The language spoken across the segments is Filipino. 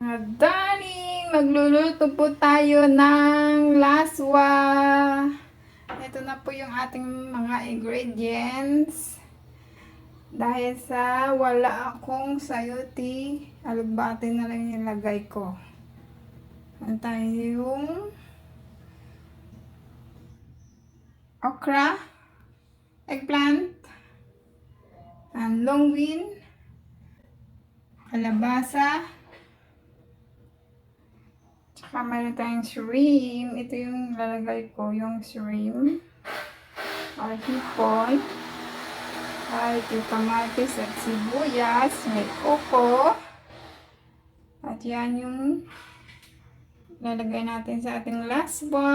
Mga darling, magluluto po tayo ng laswa. Ito na po yung ating mga ingredients. Dahil sa wala akong sayote, alugbati na lang nilagay ko. Tayo yung okra, eggplant, and longwin, kalabasa, tsaka mayroon tayong shrimp. Ito yung lalagay ko, yung shrimp or hipon. At yung kamatis at sibuyas, may upo. At yan yung lalagay natin sa ating laswa.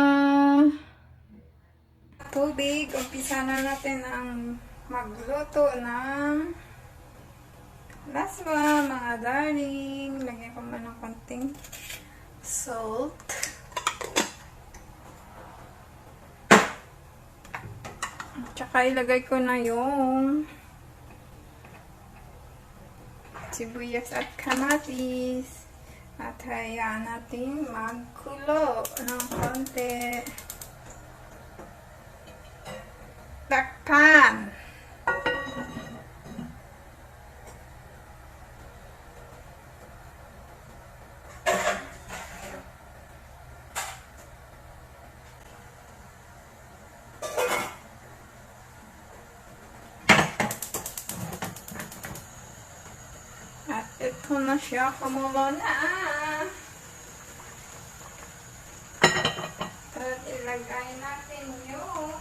Tubig, umpisa na natin ang magluto ng laswa, mga darling. Lagyan ko man ng konting salt. Tsaka ilagay ko na yung sibuyas at kamatis. At hayaan natin magkulo ng konti. Takpan! At ito na siya, kumulo na. At ilagay natin yung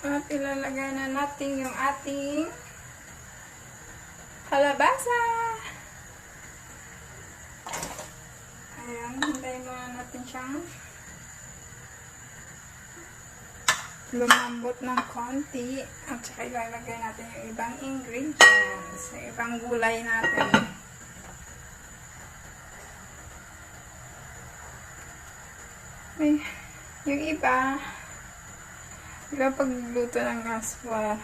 at ilalagay na natin yung ating kalabasa. Ayan, hintayin muna natin siyang lumambot ng konti. At saka ilalagay natin yung ibang ingredients, yung ibang gulay natin. Ay, yung iba pagluto ng laswa,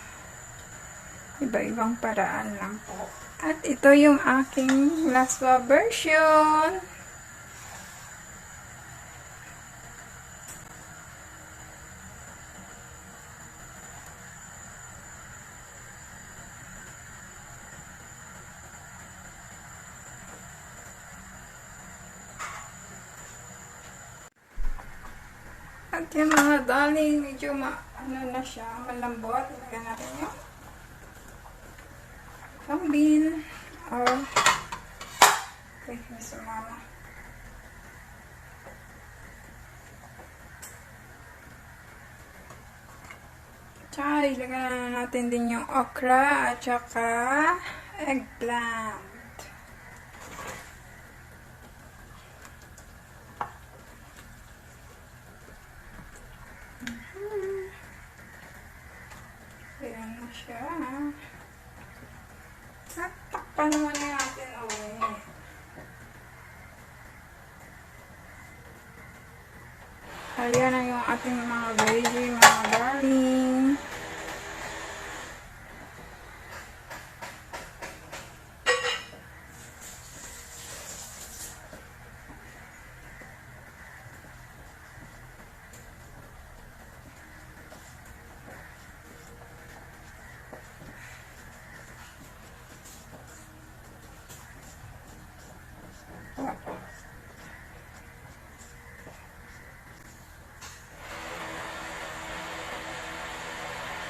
iba-ibang paraan lang po. At ito yung aking laswa version. At yung mga darling, medyo ano na siya, malambot. Ilagyan natin yung kambing or okay, sumama. Tsaka ilagyan na natin din yung okra at saka eggplant. Ayan na siya. At takpan muna natin ulit. Ayan na yung ating mga veggie, mga darling.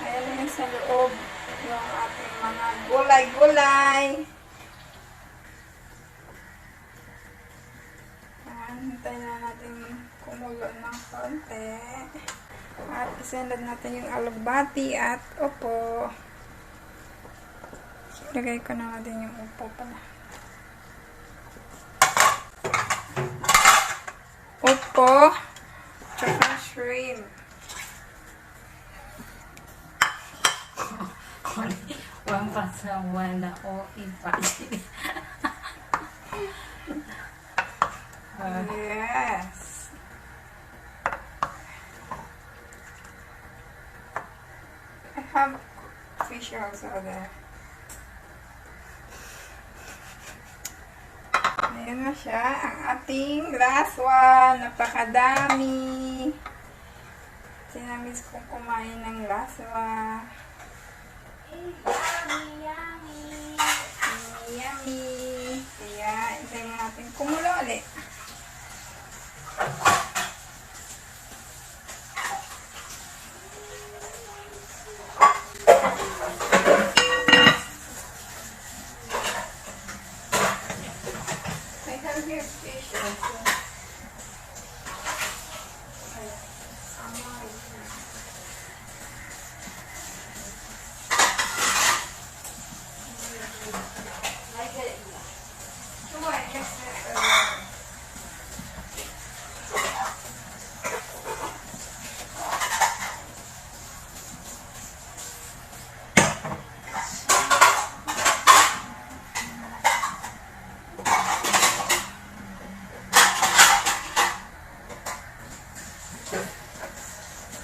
Ayan yung sa loob yung ating mga gulay-gulay. Hintayin na natin kumulo ng konti. At isendad natin yung alugbati at upo. Lagay ko na natin yung upo pala. ko. Tsaka shrimp. One pasawa na o ipa. Yes. I have fish also there. Ayan na siya, ang ating laswa. Napakadami. Sinamiss kong kumain ng laswa. Yummy, yummy. Yummy. Kaya, intay mo natin kumulo ulit. I have here fish also.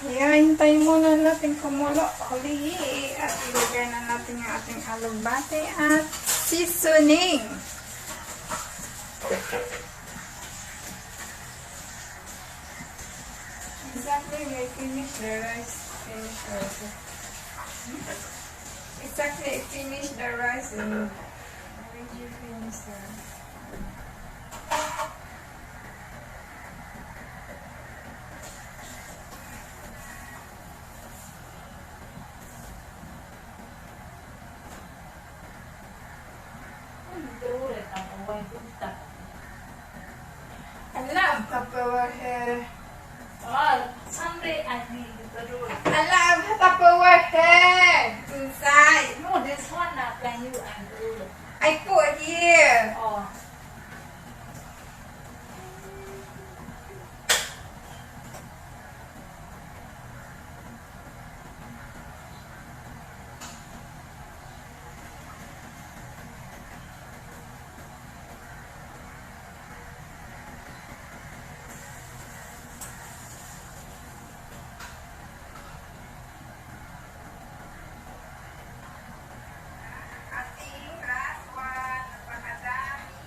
Ayan, hintayin muna natin kumulo ulit at ilagay na natin yung ating alugbate at seasoning. Exactly, we finish the rice. Exactly, finish the rice. And when you finish the rice? I love Tupperware. Someday I need the road. I love Tupperware inside. No, this one not when you and roll. I put here. Oh. Ating laswa, napakadami.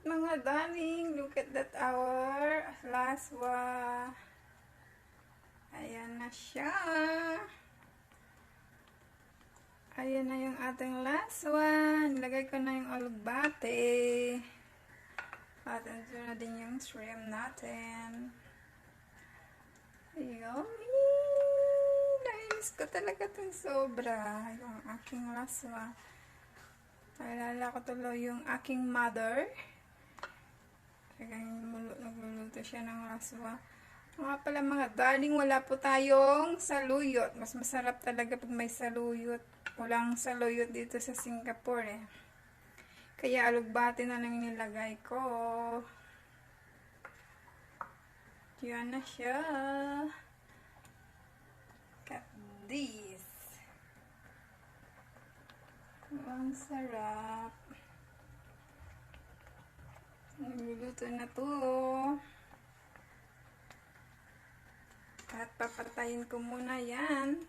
Kumain ng mga darling, look at that our laswa. Ayan na siya. Ayan na yung ating laswa. Nilagay ko na yung alugbate. At ito na din yung shrimp natin. Yummy! Nainis ko talaga itong sobra. Yung aking laswa. Naalala ko tuloy yung aking mother. Nagluluto siya ng laswa. Mga pala mga darling, wala po tayong saluyot. Mas masarap talaga pag may saluyot. Walang saluyot dito sa Singapore eh. Kaya alugbate na lang nilagay ko. Yan na siya. Cut this. Ang sarap. Niluluto na to. At papatayin ko muna yan.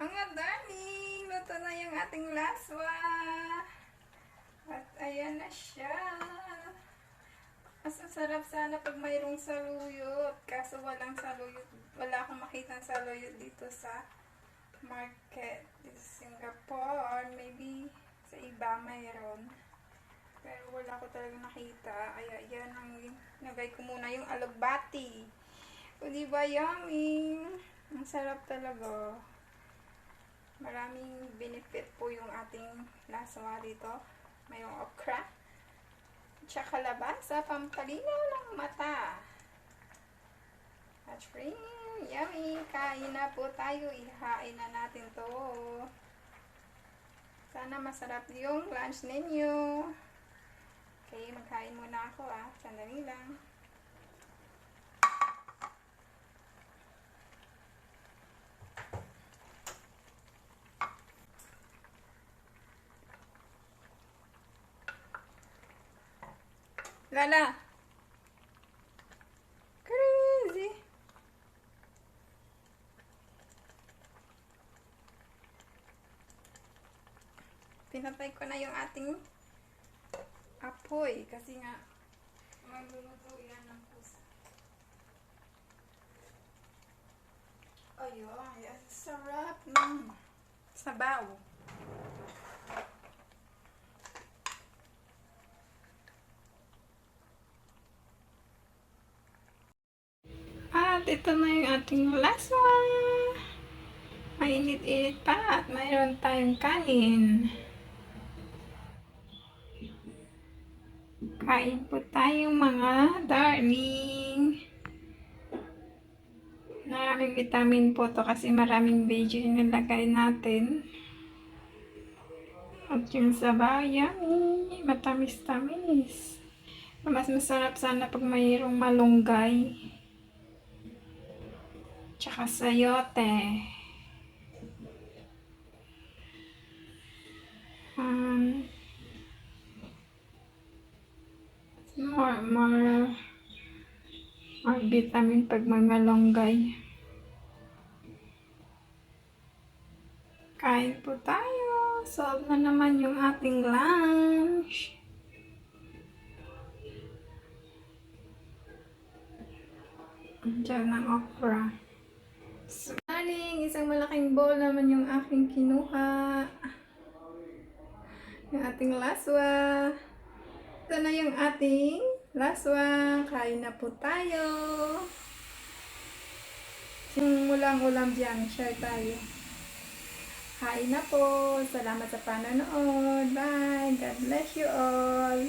Ang darling! Luto na yung ating laswa. At ayan na siya. Mas masarap sana pag mayroong saluyot. Kaso walang saluyot. Wala akong makita ng saluyot dito sa market. Dito sa Singapore. Maybe sa iba mayroon. Pero wala ko talaga nakita. Kaya yan ang nagay ko muna yung alugbati. O diba yummy? Ang sarap talaga. Maraming benefit po yung ating laswa dito. Mayroong okra. Tsaka kalabasa, pampalinaw ng mata. At shrimp, yummy! Kain na po tayo. Ihain na natin to. Sana masarap yung lunch ninyo. Okay, magkain muna ako Sandali lang. Lala! Crazy! Pinatay ko na yung ating apoy kasi nga magluluto yan ng pusa. Ayun, yan. Sarap ng sabaw. At ito na yung ating laswa. Mainit-init pa at mayroon tayong kanin. Kain po tayong mga darling. Maraming vitamin po to kasi maraming veggie yung nilagay natin. At yung sabaw, yummy. Matamis-tamis. Mas masarap sana pag mayroong malunggay. Tsaka sayote. More vitamin pag may malunggay. Kain po tayo. Solve na naman yung ating lunch. Diyan ng okra. So, isang malaking bowl naman yung aking kinuha. Yung ating laswa. Ito na yung ating laswa. Kain na po tayo. Yung ulam dyan, share tayo. Kain na po. Salamat sa panonood. Bye. God bless you all.